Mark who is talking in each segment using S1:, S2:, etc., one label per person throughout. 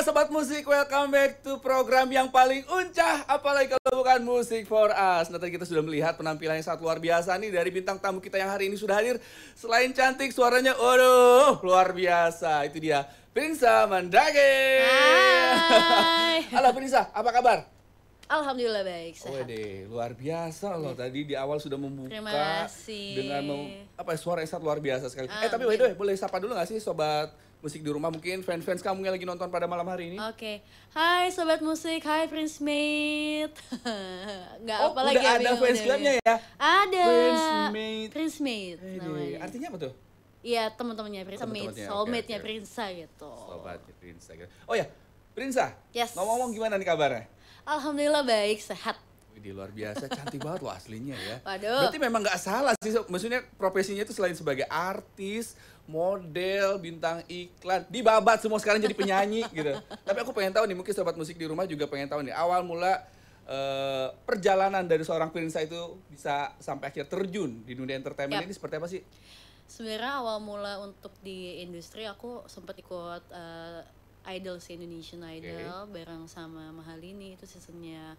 S1: Sobat Musik, welcome back to program yang paling uncah, apalagi kalau bukan Music for Us. Nah, tadi kita sudah melihat penampilan yang sangat luar biasa nih dari bintang tamu kita yang hari ini sudah hadir. Selain cantik, suaranya, waduh, luar biasa. Itu dia, Prinsa Mandage.
S2: Hai.
S1: Halo Prinsa, apa kabar?
S2: Alhamdulillah baik, sehat.
S1: Wede, luar biasa loh. Tadi di awal sudah membuka
S2: Terima kasih.
S1: dengan suara yang sangat luar biasa sekali.
S2: Amin.
S1: Tapi by the way, boleh sapa dulu gak sih Sobat Musik di rumah, mungkin fans-fans kamu yang lagi nonton pada malam hari ini?
S2: Oke. Hai Sobat Musik, hai Prince Mate. Nggak
S1: Oh,
S2: apa lagi
S1: udah ada fans clubnya ya?
S2: Ada.
S1: Prince
S2: Prince Mate namanya.
S1: Artinya apa tuh?
S2: Iya, teman-temannya Prince Mate,
S1: Teman-temannya,
S2: soulmate-nya
S1: oke.
S2: Prinsa gitu.
S1: Sobatnya Prinsa gitu. Oh ya, Prinsa.
S2: Yes.
S1: Ngomong-ngomong gimana nih kabarnya?
S2: Alhamdulillah baik, sehat.
S1: Wih, luar biasa, cantik banget loh aslinya ya.
S2: Waduh.
S1: Berarti memang nggak salah sih, maksudnya profesinya itu selain sebagai artis, model, bintang iklan, dibabat semua sekarang jadi penyanyi gitu. Tapi aku pengen tahu nih, mungkin Sobat Musik di rumah juga pengen tahu nih, awal mula perjalanan dari seorang Prinsa itu bisa sampai akhir terjun di dunia entertainment
S2: Yap.
S1: ini seperti apa sih?
S2: Sebenarnya awal mula untuk di industri aku sempat ikut Idol Indonesian Idol bareng sama Mahalini, itu seasonnya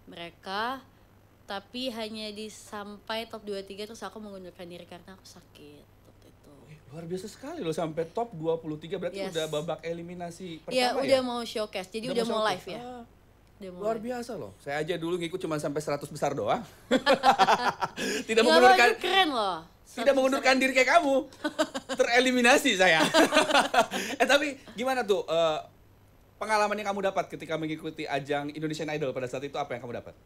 S2: mereka, tapi hanya sampai top 23 terus aku mengundurkan diri karena aku sakit waktu itu.
S1: Luar biasa sekali loh, sampai top 23 berarti
S2: Yes.
S1: udah babak eliminasi
S2: Iya,
S1: pertama
S2: udah
S1: ya?
S2: mau showcase, jadi
S1: Udah
S2: udah mau
S1: showcase.
S2: live ya. Udah mau
S1: Luar
S2: live.
S1: biasa loh. Saya aja dulu ngikut cuma sampai 100 besar doang. Tidak
S2: Nggak
S1: mengundurkan
S2: apa-apa, keren loh.
S1: tidak mengundurkan diri kayak kamu. Tereliminasi saya. Tapi gimana tuh pengalaman yang kamu dapat ketika mengikuti ajang Indonesian Idol pada saat itu, apa yang kamu dapat?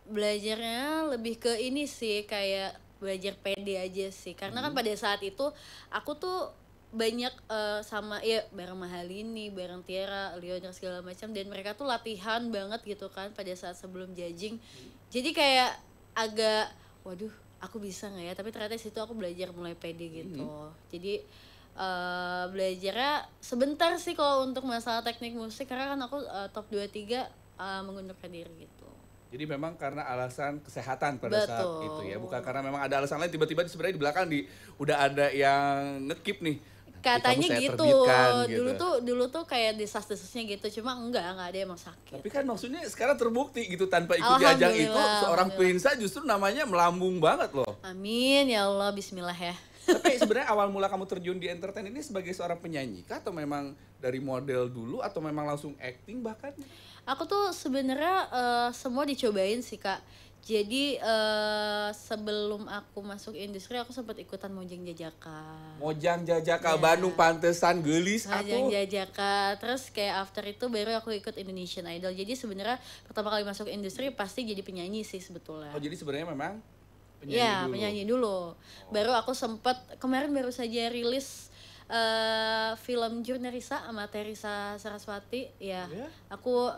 S2: Belajarnya lebih ke ini sih, kayak belajar pede aja sih. Karena kan pada saat itu aku tuh banyak sama ya bareng Mahalini, bareng Tiara, Leonard segala macam, dan mereka tuh latihan banget gitu kan pada saat sebelum judging. Jadi kayak agak waduh, aku bisa nggak ya? Tapi ternyata di situ aku belajar mulai pede gitu. Jadi belajarnya sebentar sih kalau untuk masalah teknik musik, karena kan aku top 23 mengundurkan diri gitu.
S1: Jadi memang karena alasan kesehatan pada saat
S2: Betul.
S1: itu ya, bukan karena memang ada alasan lain, tiba-tiba sebenarnya di belakang udah ada yang ngekip nih.
S2: Katanya
S1: Kamu saya
S2: gitu.
S1: terbitkan, gitu.
S2: Dulu tuh kayak desas-desusnya gitu, cuma enggak ada, emang sakit.
S1: Tapi kan maksudnya sekarang terbukti gitu, tanpa ikut di ajang itu
S2: Alhamdulillah,
S1: seorang
S2: alhamdulillah.
S1: Prinsa justru namanya melambung banget loh.
S2: Amin ya Allah, bismillah ya.
S1: Tapi sebenarnya awal mula kamu terjun di entertain ini sebagai seorang penyanyi kah, atau memang dari model dulu, atau memang langsung acting bahkan?
S2: Aku tuh sebenarnya semua dicobain sih Kak. Jadi sebelum aku masuk industri aku sempat ikutan Mojang Jajaka.
S1: Mojang Jajaka,
S2: Ya.
S1: Bandung pantesan gelis
S2: Mojang
S1: aku.
S2: Jajaka. Terus kayak after itu baru aku ikut Indonesian Idol. Jadi sebenarnya pertama kali masuk industri pasti jadi penyanyi sih sebetulnya.
S1: Oh, jadi sebenarnya memang penyanyi
S2: Iya,
S1: dulu.
S2: penyanyi dulu. Baru aku sempet kemarin baru saja rilis film Jurnarisa sama Teresa Saraswati ya.
S1: Ya?
S2: Aku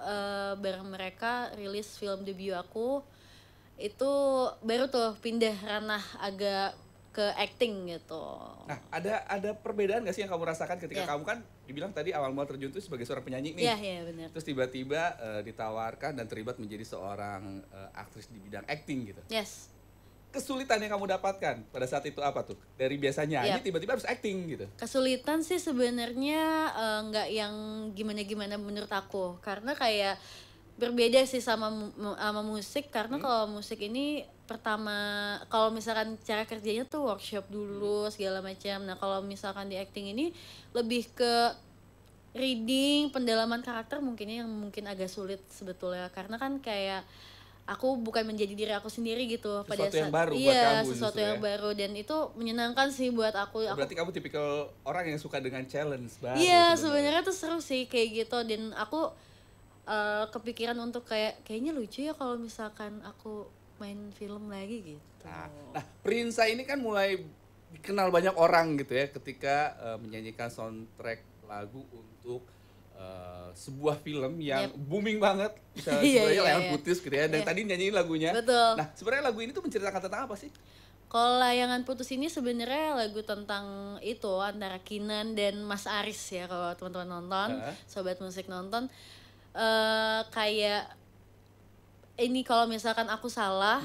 S2: bareng mereka rilis film debut aku. Itu baru tuh pindah ranah agak ke acting gitu.
S1: Nah, ada perbedaan gak sih yang kamu rasakan ketika
S2: Ya.
S1: kamu kan dibilang tadi awal mula terjun itu sebagai seorang penyanyi nih.
S2: Iya, iya benar.
S1: Terus tiba-tiba ditawarkan dan terlibat menjadi seorang aktris di bidang acting gitu.
S2: Yes.
S1: Kesulitan yang kamu dapatkan pada saat itu apa tuh? Dari biasa nyanyi
S2: Yap.
S1: tiba-tiba harus acting gitu.
S2: Kesulitan sih sebenarnya nggak yang gimana-gimana menurut aku, karena kayak berbeda sih sama musik, karena kalau musik ini pertama kalau misalkan cara kerjanya tuh workshop dulu segala macam. Nah kalau misalkan di acting ini lebih ke reading, pendalaman karakter mungkin agak sulit sebetulnya, karena kan kayak aku bukan menjadi diri aku sendiri gitu
S1: Sesuatu yang baru buat
S2: iya,
S1: kamu
S2: sesuatu
S1: justru
S2: yang
S1: ya.
S2: baru, dan itu menyenangkan sih buat aku.
S1: Berarti kamu tipikal orang yang suka dengan challenge baru.
S2: Iya, sebenarnya tuh seru sih kayak gitu, dan aku kepikiran untuk kayaknya lucu ya kalau misalkan aku main film lagi gitu.
S1: Nah, Prinsa ini kan mulai dikenal banyak orang gitu ya ketika menyanyikan soundtrack lagu untuk sebuah film yang
S2: Yep.
S1: booming banget. Bisa
S2: Iya,
S1: sebenarnya
S2: iya,
S1: Layangan
S2: iya.
S1: Putus gitu ya. Dan
S2: Iya.
S1: tadi nyanyiin lagunya.
S2: Betul.
S1: Nah, sebenarnya lagu ini tuh menceritakan tentang apa sih?
S2: Kalau Layangan Putus ini sebenarnya lagu tentang itu antara Kinan dan Mas Aris ya, kalau teman-teman nonton, Sobat Musik nonton, kayak ini kalau misalkan aku salah,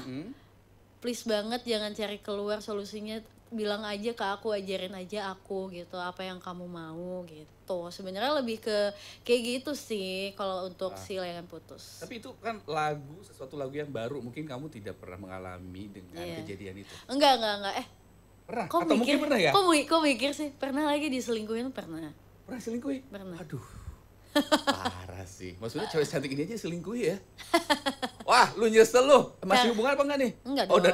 S2: please banget jangan cari keluar solusinya, bilang aja ke aku, ajarin aja aku gitu apa yang kamu mau gitu. Sebenarnya lebih ke kayak gitu sih kalau untuk
S1: Ah,
S2: si Layangan Putus.
S1: tapi itu kan sesuatu lagu yang baru, mungkin kamu tidak pernah mengalami dengan
S2: Iya.
S1: kejadian itu.
S2: Enggak.
S1: Pernah?
S2: Kok
S1: Atau
S2: mikir?
S1: mungkin pernah ya?
S2: Kok mikir sih? Pernah lagi diselingkuhin pernah.
S1: Pernah selingkuh?
S2: Pernah.
S1: Aduh, parah sih. Maksudnya cewek cantik ini aja selingkuh ya? Wah, lu nyesel lu. Masih hubungan apa enggak nih?
S2: Enggak
S1: Oh,
S2: dong.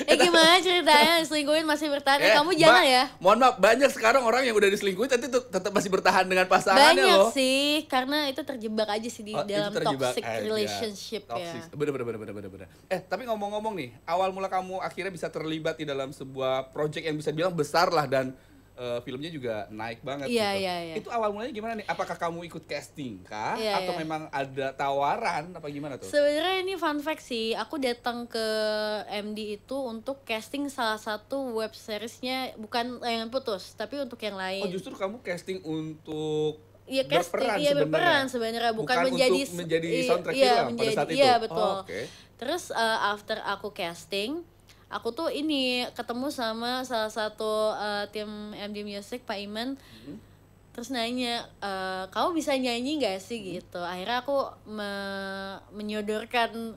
S2: Gimana ceritanya selingkuhin masih bertahan? Kamu jangan ya.
S1: Mohon maaf, banyak sekarang orang yang udah diselingkuhin tapi tetap masih bertahan dengan pasangannya
S2: Banyak
S1: loh.
S2: sih, karena itu terjebak aja sih di
S1: Oh, itu
S2: dalam
S1: terjebak
S2: toxic
S1: aja.
S2: relationship
S1: Toxic.
S2: ya.
S1: Bener. Tapi ngomong-ngomong nih, awal mula kamu akhirnya bisa terlibat di dalam sebuah project yang bisa dibilang besar lah dan filmnya juga naik banget
S2: Iya,
S1: gitu.
S2: iya, iya.
S1: Itu awal mulanya gimana nih? Apakah kamu ikut casting kah?
S2: Iya,
S1: Atau
S2: iya.
S1: memang ada tawaran apa gimana tuh?
S2: Sebenarnya ini fun fact sih, aku datang ke MD itu untuk casting salah satu web seriesnya, bukan Layangan Putus, tapi untuk yang lain.
S1: Oh, justru kamu casting untuk
S2: Iya casting,
S1: berperan
S2: iya
S1: sebenarnya.
S2: berperan sebenarnya, bukan menjadi
S1: untuk menjadi soundtrack
S2: iya,
S1: film pada saat itu.
S2: Iya betul.
S1: Oh, oke.
S2: Terus after aku casting, aku tuh ini ketemu sama salah satu tim MD Music, Pak Iman. Terus nanya, kamu bisa nyanyi gak sih gitu. Akhirnya aku menyodorkan,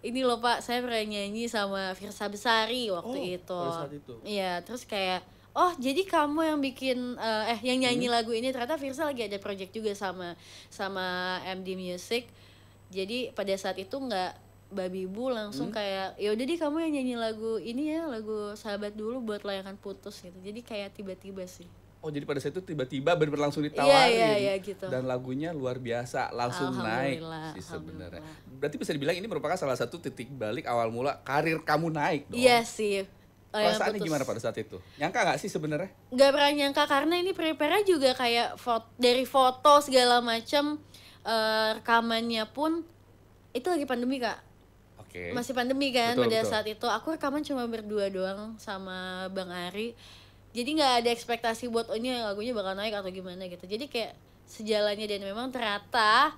S2: ini loh Pak, saya pernah nyanyi sama Firsa Besari waktu itu.
S1: pada saat itu.
S2: Iya, terus kayak, oh jadi kamu yang bikin yang nyanyi lagu ini. Ternyata Firsa lagi ada project juga sama MD Music. Jadi pada saat itu nggak babi bu langsung kayak, ya udah deh kamu yang nyanyi lagu ini ya, lagu Sahabat Dulu buat Layangan Putus gitu. Jadi kayak tiba-tiba sih.
S1: Oh, jadi pada saat itu tiba-tiba benar-benar langsung ditawarin.
S2: Iya, gitu.
S1: Dan lagunya luar biasa, langsung naik
S2: Alhamdulillah,
S1: sih sebenarnya.
S2: alhamdulillah.
S1: Berarti bisa dibilang ini merupakan salah satu titik balik awal mula karir kamu naik dong.
S2: Iya sih. Layangan
S1: Perasaannya
S2: Putus.
S1: gimana pada saat itu? Nyangka nggak sih sebenarnya?
S2: Gak pernah nyangka karena ini prepare juga kayak dari foto segala macam, rekamannya pun itu lagi pandemi Kak.
S1: Oke.
S2: Masih pandemi kan
S1: Betul,
S2: pada
S1: betul.
S2: saat itu. Aku rekaman cuma berdua doang sama Bang Ari. Jadi nggak ada ekspektasi buat oh ini lagunya bakal naik atau gimana gitu. Jadi kayak sejalannya, dan memang ternyata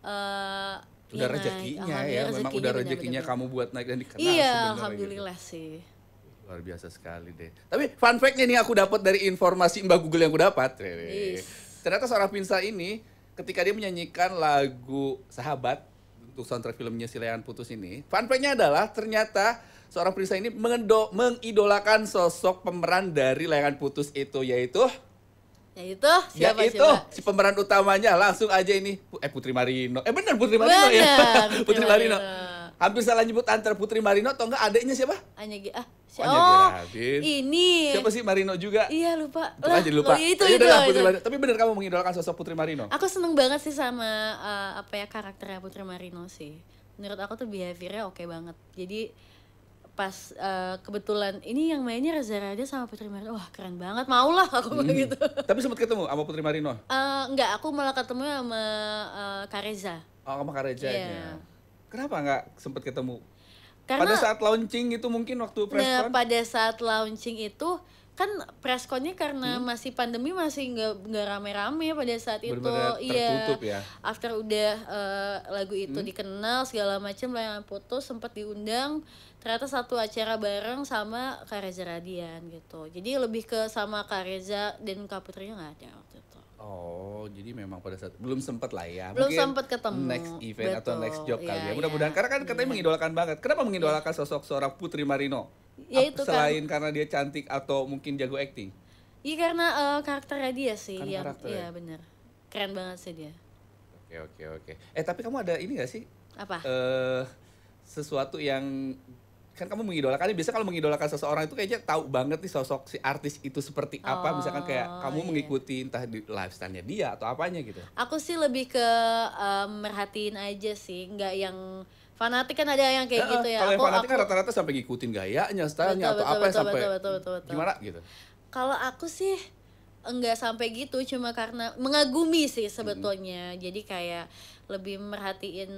S1: Udah
S2: naik.
S1: rezekinya ya,
S2: Alhamdulillah
S1: memang udah
S2: benar,
S1: rezekinya
S2: benar.
S1: kamu buat naik dan dikenal
S2: Iya,
S1: sebenarnya
S2: alhamdulillah
S1: gitu.
S2: sih.
S1: Luar biasa sekali deh. Tapi fun fact-nya nih aku dapat dari informasi Mbak Google yang aku dapat.
S2: Yes.
S1: Ternyata seorang Pinsa ini ketika dia menyanyikan lagu Sahabat untuk soundtrack filmnya Si Layangan Putus ini, fun fact-nya adalah ternyata seorang Pinsa ini mengidolakan sosok pemeran dari Layangan Putus itu, yaitu
S2: Siapa
S1: yaitu si pemeran utamanya. Langsung aja ini Putri Marino. Benar Putri Marino
S2: Benar,
S1: ya.
S2: Putri
S1: Putri Marino.
S2: Marino.
S1: Hampir salah nyebut antara Putri Marino atau enggak adiknya siapa?
S2: Anya
S1: Geradin.
S2: ini.
S1: Siapa sih Marino juga?
S2: Iya lupa.
S1: Itu aja lupa.
S2: Itu,
S1: Ya udahlah,
S2: itu.
S1: Putri Marino. Tapi benar kamu mengidolakan sosok Putri Marino.
S2: Aku seneng banget sih sama karakternya Putri Marino sih. Menurut aku tuh behaviornya oke banget. Jadi pas kebetulan ini yang mainnya Reza Radian sama Putri Marino, wah keren banget, maulah aku gitu.
S1: Tapi sempat ketemu sama Putri Marino.
S2: Enggak, aku malah ketemu sama Kak Reza.
S1: Oh, sama Kak Rejanya.
S2: Iya.
S1: Kenapa nggak sempat ketemu?
S2: Karena
S1: Pada saat launching itu mungkin waktu press
S2: nah,
S1: con?
S2: pada saat launching itu kan pressconnya karena masih pandemi, masih nggak rame-rame pada saat itu.
S1: Bener-bener tertutup ya.
S2: After udah lagu itu dikenal segala macam, Layangan Putus sempat diundang ternyata satu acara bareng sama Kak Reza Radian gitu. Jadi lebih ke sama Kak Reza, dan Kak Putrinya nggak ada waktu itu.
S1: Oh, jadi memang pada saat belum sempat lah ya.
S2: Belum
S1: Mungkin
S2: sempet ketemu.
S1: Next event atau
S2: Betul.
S1: next job kali
S2: Iya,
S1: ya. Mudah-mudahan
S2: iya.
S1: karena kan katanya mengidolakan banget. Kenapa mengidolakan sosok seorang Putri Marino?
S2: Ya itu kan.
S1: Selain karena dia cantik atau mungkin jago acting?
S2: Iya karena karakternya dia sih
S1: Karena
S2: yang
S1: karakternya.
S2: iya bener. Keren banget sih dia.
S1: Oke. Tapi kamu ada ini gak sih?
S2: Apa?
S1: Sesuatu yang kan kamu mengidolakan, biasa kalau mengidolakan seseorang itu kayaknya tahu banget nih sosok si artis itu seperti apa, misalkan kayak kamu
S2: iya.
S1: mengikuti entah di lifestyle-nya dia atau apanya gitu.
S2: Aku sih lebih ke merhatiin aja sih, nggak yang fanatik, kan ada yang kayak gitu ya.
S1: Kalau yang
S2: Aku
S1: fanatik kan rata-rata sampai ngikutin gayanya, stylenya atau apa yang sampai
S2: betul.
S1: gimana gitu.
S2: Kalau aku sih enggak sampai gitu, cuma karena mengagumi sih sebetulnya. Jadi kayak lebih merhatiin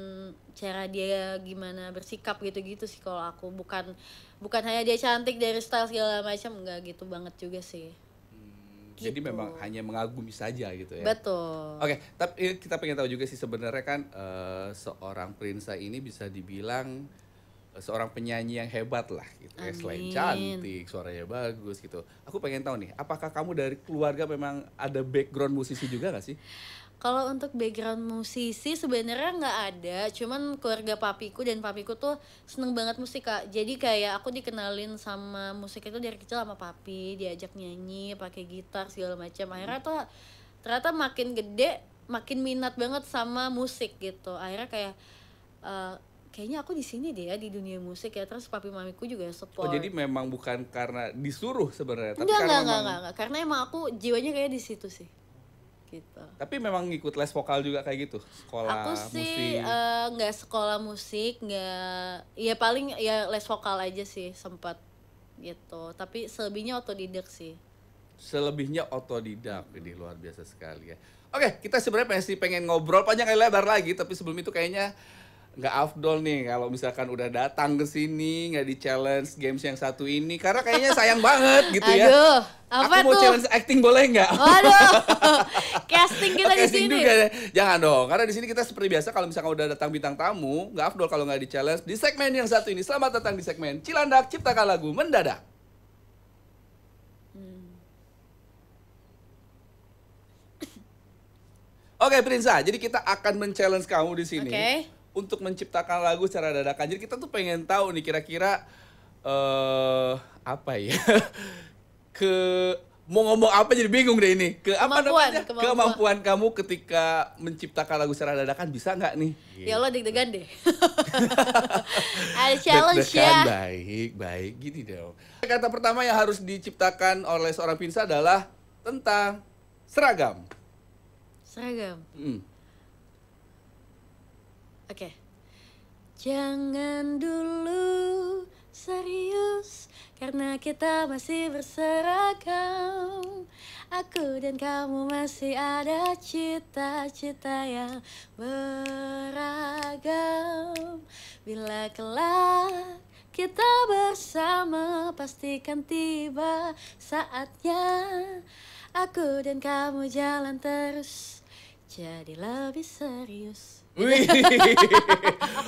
S2: cara dia gimana bersikap gitu-gitu sih kalau aku. Bukan hanya dia cantik dari style segala macam, enggak gitu banget juga sih.
S1: Jadi
S2: Gitu.
S1: memang hanya mengagumi saja gitu ya.
S2: Betul.
S1: Oke, tapi kita pengen tahu juga sih sebenarnya kan seorang Prinsa ini bisa dibilang seorang penyanyi yang hebat lah gitu ya. Selain
S2: Amin.
S1: cantik, suaranya bagus gitu. Aku pengen tahu nih, apakah kamu dari keluarga memang ada background musisi juga gak sih?
S2: Kalau untuk background musisi sebenarnya nggak ada, cuman keluarga papiku dan papiku tuh seneng banget musik Kak. Jadi kayak aku dikenalin sama musik itu dari kecil sama papi, diajak nyanyi, pakai gitar segala macam. Akhirnya tuh ternyata makin gede makin minat banget sama musik gitu. Akhirnya kayak kayaknya aku di sini deh ya di dunia musik ya. Terus papi mamiku juga
S1: Oh
S2: support.
S1: jadi memang bukan karena disuruh sebenarnya, tapi
S2: Enggak,
S1: karena
S2: enggak,
S1: memang
S2: enggak. Karena emang aku jiwanya kayak di situ sih. Gitu.
S1: tapi memang ngikut les vokal juga kayak gitu,
S2: Aku
S1: sekolah
S2: sih
S1: musik.
S2: nggak sekolah musik, nggak, ya paling ya les vokal aja sih sempat gitu. Tapi selebihnya otodidak sih.
S1: Selebihnya otodidak. Ini luar biasa sekali ya. Oke, kita sebenarnya pengen ngobrol panjang kali lebar lagi, tapi sebelum itu kayaknya nggak afdol nih kalau misalkan udah datang ke sini nggak di challenge games yang satu ini, karena kayaknya sayang banget gitu ya.
S2: Aduh, apa
S1: Aku mau
S2: tuh?
S1: challenge acting, boleh nggak?
S2: Waduh, casting kita di
S1: Casting
S2: sini.
S1: juga ya. Jangan dong, karena di sini kita seperti biasa kalau misalkan udah datang bintang tamu, nggak afdol kalau nggak di challenge di segmen yang satu ini. Selamat datang di segmen Cilandak Ciptakan Lagu Mendadak. Oke, Prinsa, jadi kita akan men-challenge kamu di sini
S2: Oke.
S1: untuk menciptakan lagu secara dadakan. Jadi kita tuh pengen tahu nih kira-kira apa ya? ke mau ngomong apa jadi bingung deh ini. Ke apa
S2: Kemampuan,
S1: namanya?
S2: kemampuan.
S1: Kemampuan kamu ketika menciptakan lagu secara dadakan, bisa nggak nih?
S2: Ya Allah deg-degan deh. Ada challenge
S1: Deg-degan,
S2: ya.
S1: baik gini dong. Kata pertama yang harus diciptakan oleh seorang Prinsa adalah tentang seragam.
S2: Seragam.
S1: Hmm.
S2: Oke. Jangan dulu serius karena kita masih berseragam. Aku dan kamu masih ada cita-cita yang beragam. Bila kelak kita bersama pastikan tiba saatnya. Aku dan kamu jalan terus jadi lebih serius.
S1: Wih.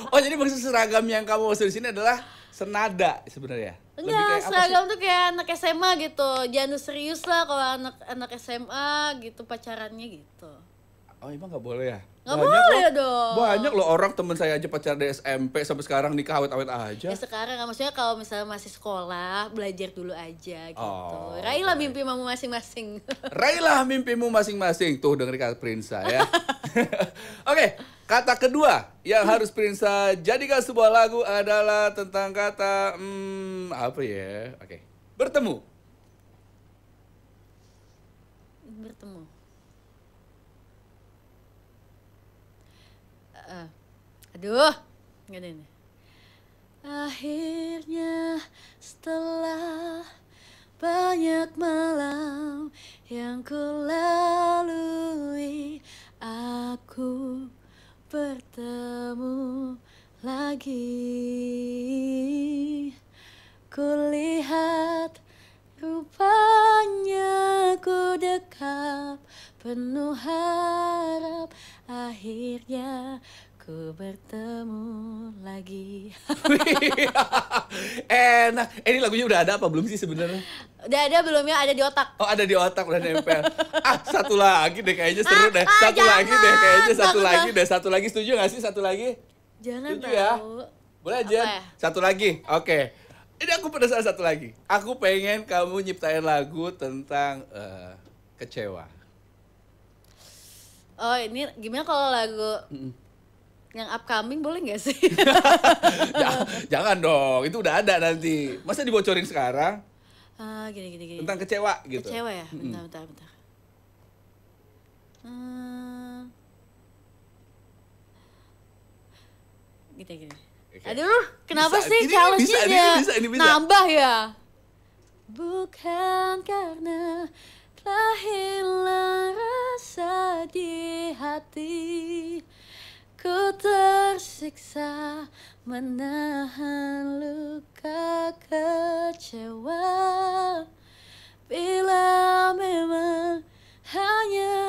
S1: Oh, jadi maksud seragam yang kamu maksud di sini adalah senada sebenarnya. Lebih
S2: Enggak,
S1: kayak apa sih?
S2: seragam tuh kayak anak SMA gitu. Jangan serius lah kalau anak SMA gitu pacarannya gitu.
S1: Oh, emang nggak boleh ya?
S2: Nggak
S1: Banyak
S2: boleh
S1: loh.
S2: dong.
S1: Banyak loh orang temen saya aja pacar dari SMP sampai sekarang nikah awet-awet aja.
S2: Ya sekarang maksudnya kalau misalnya masih sekolah belajar dulu aja gitu.
S1: Oh,
S2: Raihlah
S1: baik.
S2: mimpi kamu masing-masing.
S1: Raihlah mimpimu masing-masing. Tuh dengerin kata Prinsa ya. Oke, kata kedua yang harus Prinsa jadikan sebuah lagu adalah tentang kata apa ya? Oke. Bertemu.
S2: Bertemu. Aduh, nggak ada ini. Akhirnya setelah banyak malam yang ku lalui, aku bertemu lagi. Kulihat rupanya ku dekap penuh harap, akhirnya ku bertemu lagi.
S1: Enak. Ini lagunya udah ada apa belum sih sebenarnya?
S2: Udah ada belum ya? Ada di otak.
S1: Oh, ada di otak, udah nempel. Satu lagi deh kayaknya seru deh. Satu
S2: jangan.
S1: lagi deh kayaknya satu
S2: Takut
S1: lagi deh. Satu lagi, setuju gak sih satu lagi?
S2: Jangan
S1: Setuju ya?
S2: tahu.
S1: Boleh aja.
S2: Apa ya?
S1: Satu lagi. Oke. Ini aku penasaran satu lagi. Aku pengen kamu nyiptain lagu tentang kecewa.
S2: Oh, ini gimana kalau lagu yang upcoming boleh nggak sih?
S1: Jangan dong, itu udah ada nanti. Masa dibocorin sekarang?
S2: Gini.
S1: Tentang kecewa gitu.
S2: Kecewa ya? Bentar. Gini.
S1: Oke.
S2: Aduh, kenapa
S1: Bisa,
S2: sih
S1: ini
S2: challenge-nya
S1: bisa, ini
S2: dia
S1: bisa, ini bisa.
S2: nambah ya? Bukan karena telah hilang rasa di hati, ku tersiksa menahan luka kecewa. Bila memang hanya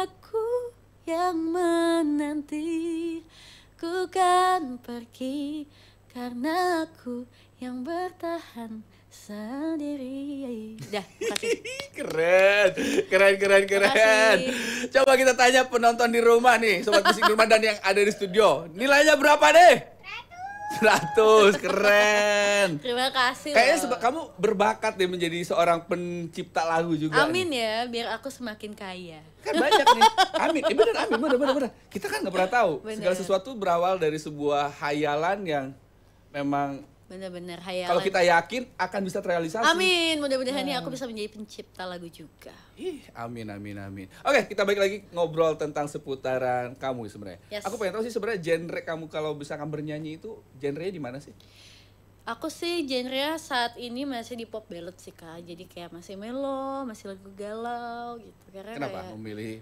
S2: aku yang menanti, ku kan pergi karena aku yang bertahan sendiri. Dah, kasih.
S1: Keren.
S2: Makasih.
S1: Coba kita tanya penonton di rumah nih, sobat musik di rumah dan yang ada di studio. Nilainya berapa deh? 100, keren.
S2: Terima kasih
S1: Kayaknya
S2: loh.
S1: kamu berbakat deh menjadi seorang pencipta lagu juga.
S2: Amin
S1: nih.
S2: ya, biar aku semakin kaya.
S1: Kan banyak nih. Amin. Bener, amin. Bener. Kita kan nggak pernah tahu.
S2: Bener.
S1: Segala sesuatu berawal dari sebuah hayalan yang memang
S2: Bener-bener hayalan.
S1: kalau kita yakin akan bisa terrealisasi.
S2: Amin, mudah-mudahan nih aku bisa menjadi pencipta lagu juga.
S1: Ih, amin. Oke, kita balik lagi ngobrol tentang seputaran kamu sebenarnya.
S2: Yes.
S1: Aku pengen tahu sih sebenarnya genre kamu kalau misalkan bernyanyi itu genrenya di mana sih?
S2: Aku sih genre saat ini masih di pop ballad sih Kak. Jadi kayak masih melo, masih lagu galau gitu.
S1: Kenapa memilih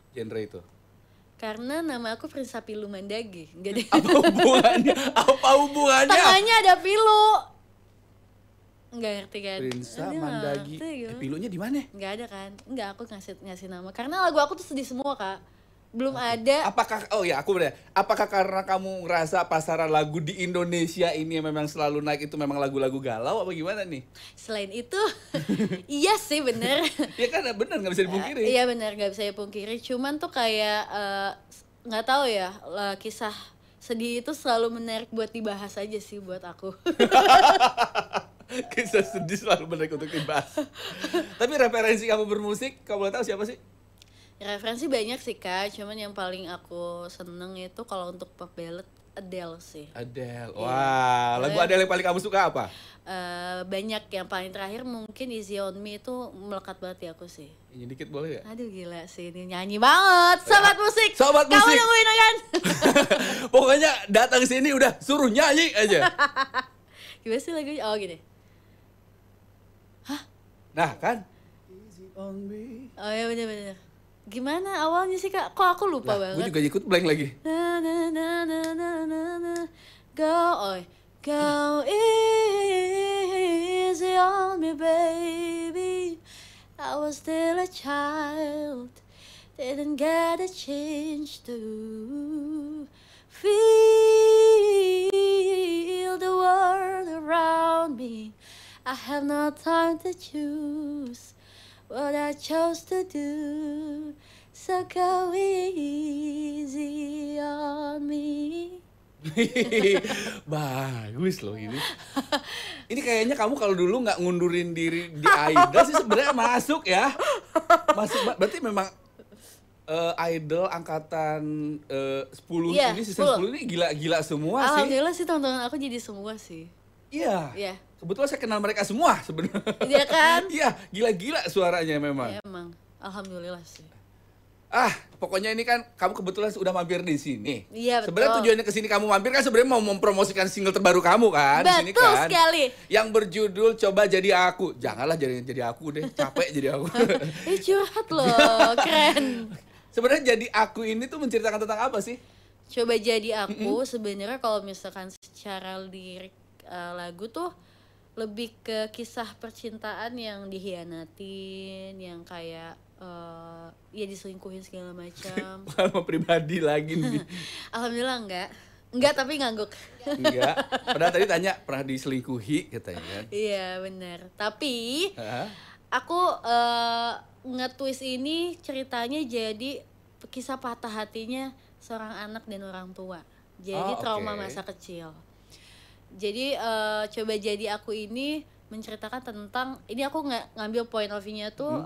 S1: genre itu?
S2: Karena nama aku Prinsa Pilu Mandage. Enggak deh.
S1: Apa hubungannya?
S2: Tengahnya ada pilu. Enggak ngerti kan?
S1: Prinsa
S2: Aduh,
S1: Mandagi.
S2: ngerti gimana?
S1: Pilunya di mana?
S2: Enggak ada kan? Enggak, aku ngasih nama. Karena lagu aku tuh sedih semua, Kak. Belum ada.
S1: Apakah karena kamu ngerasa pasaran lagu di Indonesia ini yang memang selalu naik itu memang lagu-lagu galau apa gimana nih?
S2: Selain itu, iya sih bener.
S1: Ya kan bener nggak bisa dipungkiri.
S2: Iya bener, nggak bisa dipungkiri. Cuman tuh kayak nggak tahu ya, kisah sedih itu selalu menarik buat dibahas aja sih buat aku.
S1: Kisah sedih selalu menarik untuk dibahas. Tapi referensi kamu bermusik, kamu boleh tahu siapa sih?
S2: Referensi banyak sih Kak, cuman yang paling aku seneng itu kalau untuk pop ballad Adele sih.
S1: Adele.
S2: Iya.
S1: Wah, lagu Adele yang paling kamu suka apa?
S2: Banyak, yang paling terakhir mungkin Easy on Me itu melekat banget di aku sih.
S1: Nyanyi dikit boleh ya?
S2: Aduh gila sih, ini nyanyi banget. Sobat musik,
S1: Sobat
S2: kamu
S1: musik.
S2: nungguin kan?
S1: Pokoknya datang sini udah suruh nyanyi aja.
S2: Gimana sih lagunya? Oh gini.
S1: Nah kan? Easy on me.
S2: Oh ya bener-bener. Gimana awalnya sih Kak? Kok aku lupa
S1: Gue
S2: banget.
S1: juga ikut blank lagi.
S2: Na na na na na na na. Go easy on me baby. I was still a child, didn't get a chance to feel the world around me. I have no time to choose what I chose to do. So go easy on me.
S1: Bagus loh ini. Ini kayaknya kamu kalau dulu nggak ngundurin diri di Idol sih sebenarnya masuk ya. Masuk, berarti memang Idol angkatan 10
S2: Iya,
S1: ini season 10 ini gila-gila semua sih.
S2: Alhamdulillah sih teman-teman aku jadi semua sih.
S1: Iya.
S2: Iya.
S1: Kebetulan saya kenal mereka semua sebenarnya.
S2: Iya kan?
S1: Iya, gila-gila suaranya memang.
S2: Ya, emang alhamdulillah sih.
S1: Pokoknya ini kan kamu kebetulan sudah mampir di sini.
S2: Iya, betul.
S1: Sebenarnya tujuannya ke sini kamu mampir kan sebenarnya mau mempromosikan single terbaru kamu kan di sini
S2: Betul
S1: kan.
S2: sekali.
S1: Yang berjudul Coba Jadi Aku. Janganlah jadi aku deh, capek jadi aku.
S2: Curhat loh, keren.
S1: Sebenarnya Jadi Aku ini tuh menceritakan tentang apa sih?
S2: Coba jadi aku sebenarnya kalau misalkan secara lirik lagu tuh lebih ke kisah percintaan yang dihianatin, yang kayak ya diselingkuhin segala macam.
S1: Pengalaman pribadi lagi nih.
S2: Alhamdulillah enggak tapi ngangguk.
S1: Enggak. Padahal tadi tanya pernah diselingkuhi katanya kan.
S2: Iya benar. Tapi
S1: Hah?
S2: aku nge-twist ini ceritanya jadi kisah patah hatinya seorang anak dan orang tua. Jadi
S1: Oh,
S2: trauma
S1: oke.
S2: masa kecil. Jadi coba jadi aku ini menceritakan tentang, ini aku ngambil point of view-nya tuh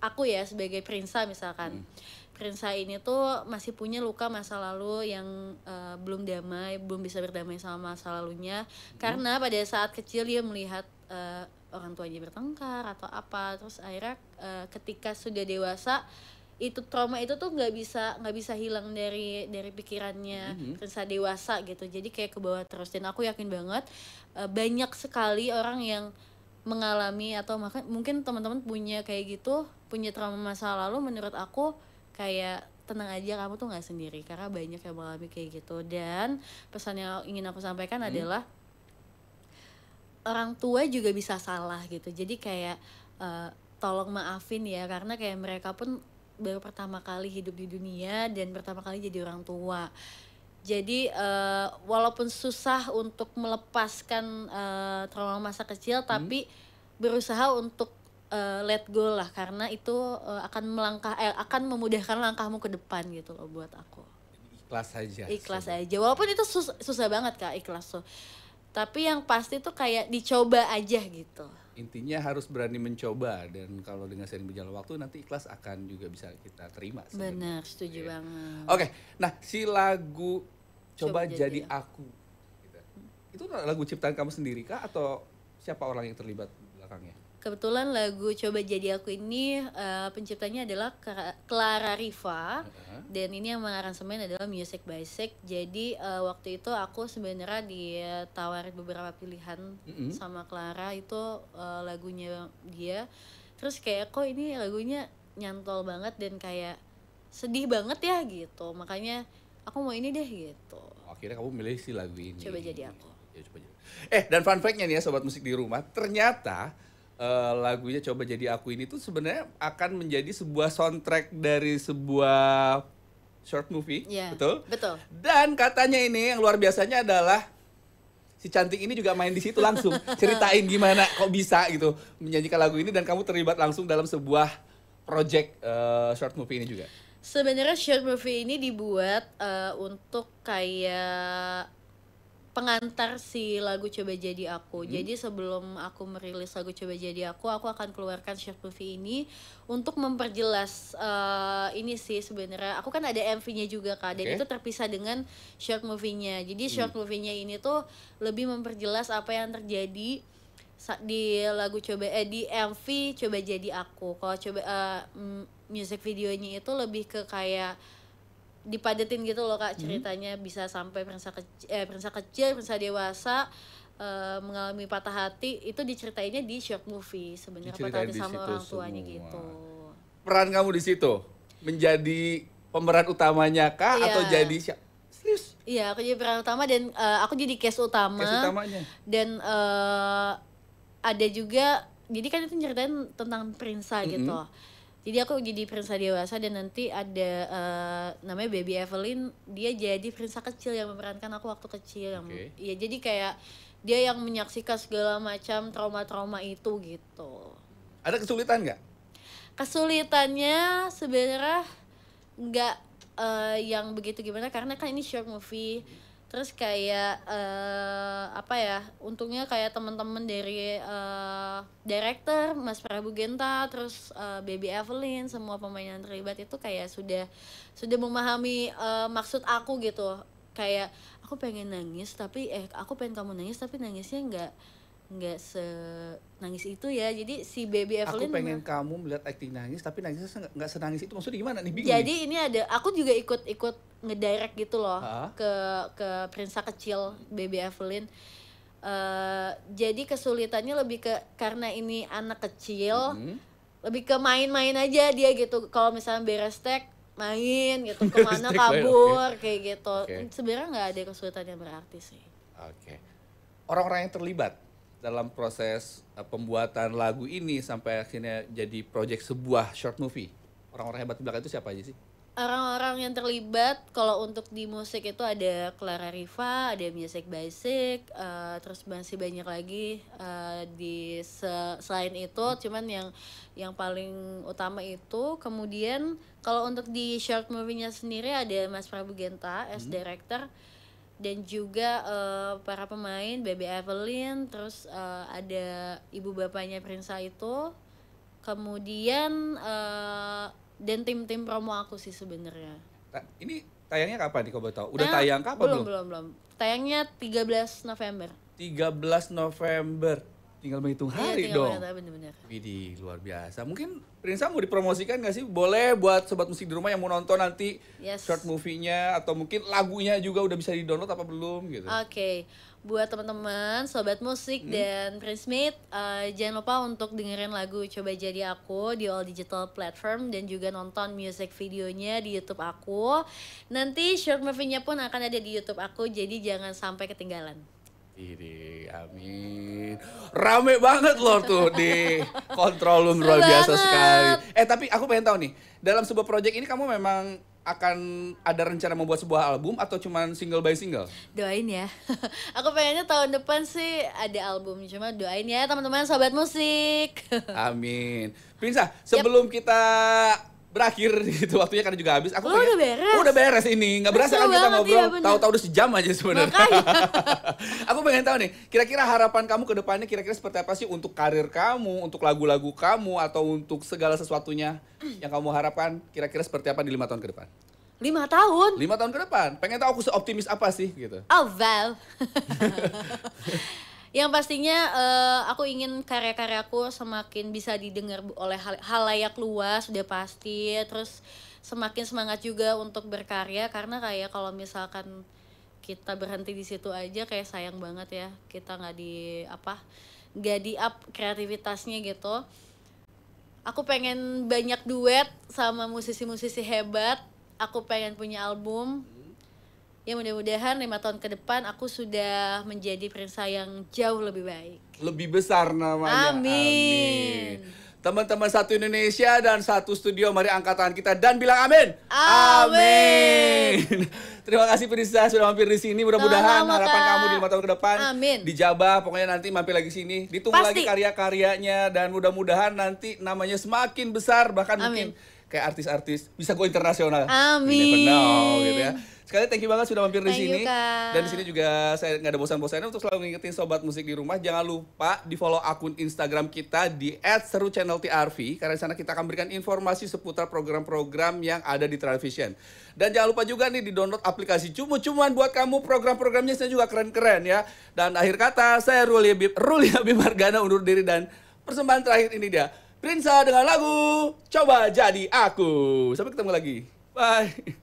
S2: aku ya sebagai Prinsa misalkan. Prinsa ini tuh masih punya luka masa lalu yang belum damai, belum bisa berdamai sama masa lalunya. Karena pada saat kecil dia melihat orang tuanya bertengkar atau apa, terus akhirnya ketika sudah dewasa itu trauma itu tuh nggak bisa hilang dari pikirannya Prinsa dewasa gitu. Jadi kayak ke bawah terus, dan aku yakin banget banyak sekali orang yang mengalami atau mungkin teman-teman punya kayak gitu, punya trauma masa lalu. Menurut aku kayak tenang aja, kamu tuh nggak sendiri karena banyak yang mengalami kayak gitu. Dan pesan yang ingin aku sampaikan adalah orang tua juga bisa salah gitu. Jadi kayak tolong maafin ya, karena kayak mereka pun baru pertama kali hidup di dunia dan pertama kali jadi orang tua. Jadi walaupun susah untuk melepaskan trauma masa kecil, tapi berusaha untuk let go lah, karena itu akan memudahkan langkahmu ke depan gitu loh buat aku.
S1: Ikhlas saja.
S2: Ikhlas aja, walaupun itu susah banget Kak, ikhlas tuh. Tapi yang pasti tuh kayak dicoba aja gitu.
S1: Intinya harus berani mencoba, dan kalau dengan sering berjalan waktu nanti ikhlas akan juga bisa kita terima sebenarnya.
S2: Benar, setuju banget.
S1: Oke, nah si lagu Coba Jadi Aku gitu. Itu lagu ciptaan kamu sendiri kah atau siapa orang yang terlibat belakangnya?
S2: Kebetulan lagu Coba Jadi Aku ini penciptanya adalah Clara Riva, dan ini yang mengaransemen adalah Music by Sik. Jadi waktu itu aku sebenarnya ditawarin beberapa pilihan sama Clara, itu lagunya dia. Terus kayak kok ini lagunya nyantol banget dan kayak sedih banget ya gitu. Makanya aku mau ini deh gitu.
S1: Akhirnya kamu milih si lagu ini.
S2: Coba Jadi Aku.
S1: Ya, coba jadi. Dan fun fact-nya nih ya sobat musik di rumah, ternyata lagunya Coba Jadi Aku ini tuh sebenarnya akan menjadi sebuah soundtrack dari sebuah short movie, betul?
S2: Betul.
S1: Dan katanya ini yang luar biasanya adalah si cantik ini juga main di situ langsung, ceritain gimana kok bisa gitu menyanyikan lagu ini dan kamu terlibat langsung dalam sebuah project short movie ini juga.
S2: Sebenarnya short movie ini dibuat untuk kayak pengantar si lagu Coba Jadi Aku. Jadi sebelum aku merilis lagu Coba Jadi Aku akan keluarkan short movie ini untuk memperjelas ini sih sebenarnya. Aku kan ada MV-nya juga Kak, dan itu terpisah dengan short movie-nya. Jadi short movie-nya ini tuh lebih memperjelas apa yang terjadi di lagu di MV Coba Jadi Aku. Kalau music videonya itu lebih ke kayak dipadetin gitu loh Kak ceritanya, bisa sampai prinsa kecil, prinsa dewasa mengalami patah hati, itu diceritainnya di short movie sebenarnya, patah hati sama orang tuanya semua. Gitu.
S1: Peran kamu di situ menjadi pemeran utamanya kah atau jadi serius?
S2: Iya, aku jadi peran utama dan aku jadi cast utama.
S1: Cast utamanya.
S2: Dan ada juga, jadi kan itu ceritain tentang prinsa gitu. Jadi aku jadi prinsa dewasa dan nanti ada namanya Baby Evelyn, dia jadi prinsa kecil yang memerankan aku waktu kecil. Ya jadi kayak dia yang menyaksikan segala macam trauma-trauma itu gitu.
S1: Ada kesulitan nggak?
S2: Kesulitannya sebenarnya nggak yang begitu gimana, karena kan ini short movie. Terus kayak apa ya, untungnya kayak teman-teman dari director Mas Prabu Genta, terus Baby Evelyn, semua pemain yang terlibat itu kayak sudah memahami maksud aku gitu. Kayak aku pengen nangis tapi aku pengen kamu nangis tapi nangisnya nggak senangis itu ya. Jadi si Baby Evelyn,
S1: aku pengen kamu melihat acting nangis tapi nangisnya nggak senangis itu, maksudnya gimana nih? Bingung
S2: jadi
S1: nih.
S2: ini ada, aku juga ikut ngedirect gitu loh ke prinsa kecil Baby Evelyn. Jadi kesulitannya lebih ke karena ini anak kecil, lebih ke main-main aja dia gitu. Kalau misalnya beres tag main gitu, kemana kabur kayak gitu. Sebenarnya nggak ada kesulitan yang berarti sih.
S1: Orang-orang yang terlibat dalam proses pembuatan lagu ini sampai akhirnya jadi project sebuah short movie, orang-orang hebat di belakang itu siapa aja sih?
S2: Orang-orang yang terlibat kalau untuk di musik itu ada Clara Riva, ada Music by Sik, terus masih banyak lagi selain itu, cuman yang paling utama itu. Kemudian kalau untuk di short movie-nya sendiri ada Mas Prabu Genta as director, dan juga para pemain Baby Evelyn, terus ada ibu bapaknya Prinsa itu, kemudian dan tim promo aku sih sebenarnya.
S1: Ini tayangnya kapan nih, kau boleh tahu? Udah tayang kapan
S2: belum? Tayangnya 13 November.
S1: 13 November. Tinggal menghitung hari dong.
S2: Bener-bener.
S1: Widih, luar biasa. Mungkin Prinsa mau dipromosikan nggak sih? Boleh buat sobat musik di rumah yang mau nonton nanti short movie-nya, atau mungkin lagunya juga udah bisa di-download apa belum gitu.
S2: Buat teman-teman sobat musik dan Prinsmate, jangan lupa untuk dengerin lagu Coba Jadi Aku di all digital platform, dan juga nonton music videonya di YouTube aku. Nanti short movie-nya pun akan ada di YouTube aku, jadi jangan sampai ketinggalan.
S1: Ini, amin. Rame banget loh tuh di Control Room, luar biasa sekali. Tapi aku pengen tahu nih, dalam sebuah project ini kamu memang akan ada rencana membuat sebuah album atau cuman single by single?
S2: Doain ya. Aku pengennya tahun depan sih ada album, cuma doain ya teman-teman sobat musik.
S1: Amin. Prinsa, sebelum kita berakhir gitu waktunya karena juga habis.
S2: Udah beres?
S1: Udah beres ini. Nggak berasa kan kita ngobrol.
S2: Iya,
S1: tahu-tahu udah sejam aja sebenarnya.
S2: Makanya.
S1: Aku pengen tahu nih, kira-kira harapan kamu ke depannya kira-kira seperti apa sih untuk karir kamu, untuk lagu-lagu kamu, atau untuk segala sesuatunya yang kamu harapkan kira-kira seperti apa di 5 tahun ke depan?
S2: 5 tahun?
S1: 5 tahun ke depan. Pengen tahu aku seoptimis apa sih gitu.
S2: Oh, well. Yang pastinya aku ingin karya-karyaku semakin bisa didengar oleh halayak luas, udah pasti. Terus semakin semangat juga untuk berkarya, karena kayak kalau misalkan kita berhenti di situ aja kayak sayang banget ya, kita nggak di up kreativitasnya gitu. Aku pengen banyak duet sama musisi-musisi hebat. Aku pengen punya album. Ya mudah-mudahan 5 tahun ke depan aku sudah menjadi Prinsa yang jauh lebih baik.
S1: Lebih besar namanya.
S2: Amin.
S1: Teman-teman satu Indonesia dan satu studio, mari angkat tangan kita dan bilang amin.
S2: Amin.
S1: Terima kasih Prinsa sudah mampir di sini. Mudah-mudahan
S2: Sama-sama,
S1: harapan
S2: Kak.
S1: kamu di 5 tahun ke depan
S2: Amin.
S1: dijabah. Pokoknya nanti mampir lagi sini. Ditunggu
S2: Pasti.
S1: lagi karya-karyanya dan mudah-mudahan nanti namanya semakin besar, bahkan
S2: Amin.
S1: mungkin kayak artis-artis bisa go internasional.
S2: Amin.
S1: You never know, gitu ya. Sekali thank you banget sudah mampir di
S2: Thank you,
S1: sini.
S2: Kak.
S1: Dan di sini juga saya nggak ada bosan-bosannya untuk selalu ngingetin sobat musik di rumah, jangan lupa di follow akun Instagram kita di @seruchanneltrv, karena di sana kita akan berikan informasi seputar program-program yang ada di Television. Dan jangan lupa juga nih di download aplikasi Cumu-Cumuan buat kamu, program-programnya saya juga keren-keren ya. Dan akhir kata saya Ruli Habib Margana undur diri, dan persembahan terakhir ini dia Prinsa dengan lagu Coba Jadi Aku. Sampai ketemu lagi. Bye.